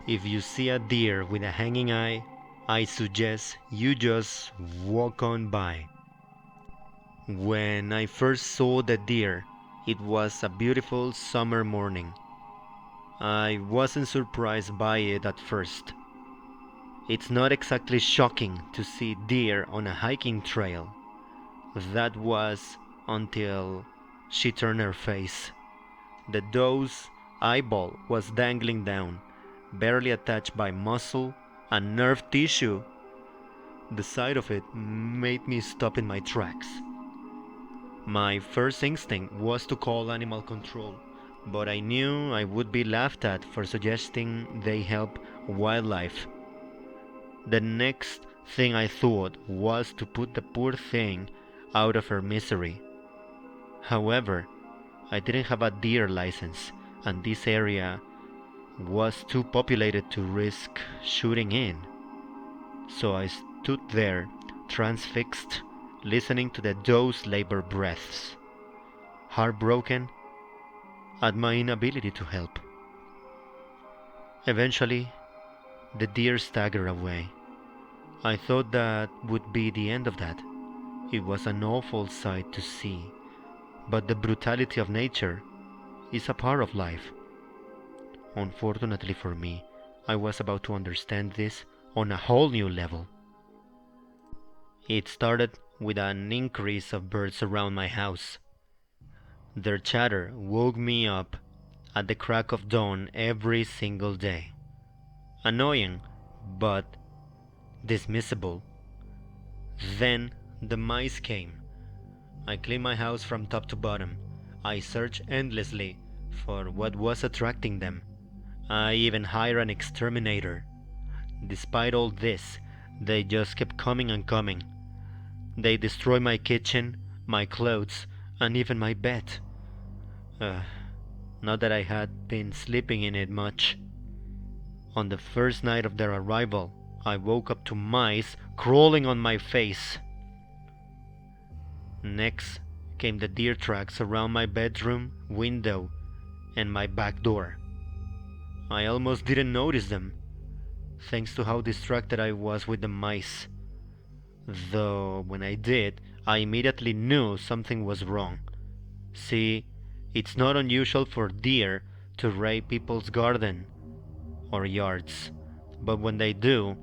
If you see a deer with a hanging eye, I suggest you just walk on by. When I first saw the deer, it was a beautiful summer morning. I wasn't surprised by it at first. It's not exactly shocking to see deer on a hiking trail. That was until she turned her face. The doe's eyeball was dangling down, barely attached by muscle and nerve tissue. The sight of it made me stop in my tracks. My first instinct was to call animal control, but I knew I would be laughed at for suggesting they help wildlife. The next thing I thought was to put the poor thing out of her misery. However, I didn't have a deer license, and this area was too populated to risk shooting in. So I stood there, transfixed, listening to the doe's labor breaths, heartbroken at my inability to help. Eventually, the deer staggered away. I thought that would be the end of that. It was an awful sight to see, but the brutality of nature is a part of life. Unfortunately for me, I was about to understand this on a whole new level. It started with an increase of birds around my house. Their chatter woke me up at the crack of dawn every single day. Annoying, but dismissible. Then the mice came. I cleaned my house from top to bottom. I searched endlessly for what was attracting them. I even hired an exterminator. Despite all this, they just kept coming and coming. They destroyed my kitchen, my clothes, and even my bed. Not that I had been sleeping in it much. On the first night of their arrival, I woke up to mice crawling on my face. Next came the deer tracks around my bedroom window and my back door. I almost didn't notice them, thanks to how distracted I was with the mice. Though when I did, I immediately knew something was wrong. See, it's not unusual for deer to raid people's garden or yards, but when they do,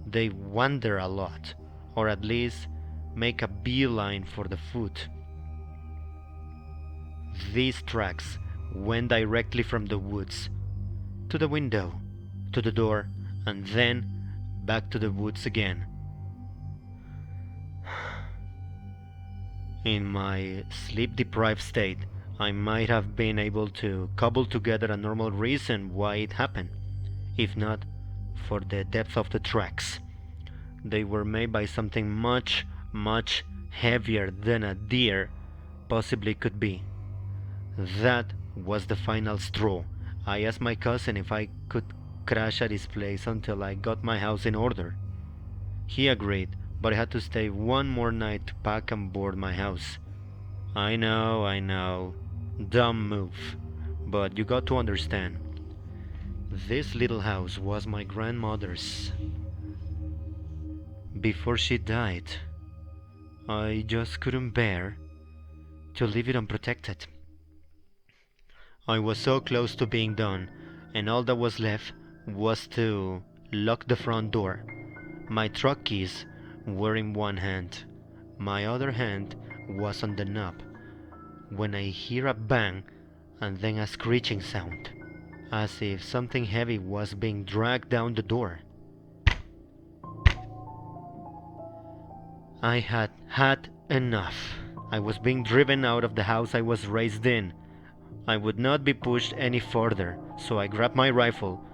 they wander a lot, or at least make a beeline for the food. These tracks went directly from the woods to the window, to the door, and then back to the woods again. In my sleep-deprived state, I might have been able to cobble together a normal reason why it happened, if not for the depth of the tracks. They were made by something much, much heavier than a deer possibly could be. That was the final straw. I asked my cousin if I could crash at his place until I got my house in order. He agreed, but I had to stay one more night to pack and board my house. I know, dumb move, but you got to understand. This little house was my grandmother's. Before she died, I just couldn't bear to leave it unprotected. I was so close to being done, and all that was left was to lock the front door. My truck keys were in one hand. My other hand was on the knob. When I hear a bang and then a screeching sound, as if something heavy was being dragged down the door. I had had enough. I was being driven out of the house I was raised in. I would not be pushed any further, so I grabbed my rifle.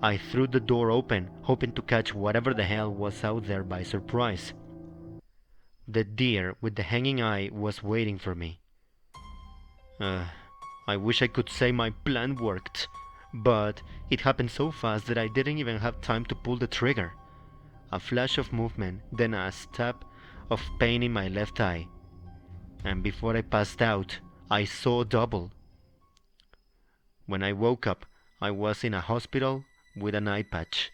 I threw the door open, hoping to catch whatever the hell was out there by surprise. The deer with the hanging eye was waiting for me. I wish I could say my plan worked, but it happened so fast that I didn't even have time to pull the trigger. A flash of movement, then a stab of pain in my left eye. And before I passed out, I saw double. When I woke up, I was in a hospital with an eye patch.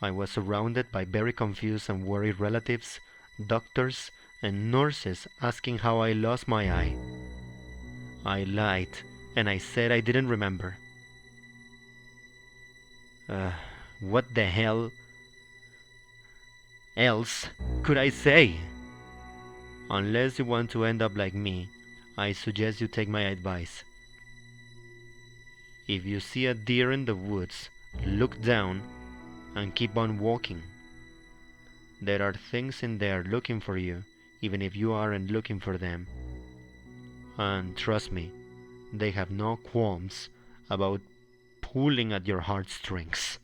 I was surrounded by very confused and worried relatives, doctors, and nurses asking how I lost my eye. I lied, and I said I didn't remember. Uh, what the hell else could I say? Unless you want to end up like me, I suggest you take my advice. If you see a deer in the woods, look down and keep on walking. There are things in there looking for you, even if you aren't looking for them. And trust me, they have no qualms about pulling at your heartstrings.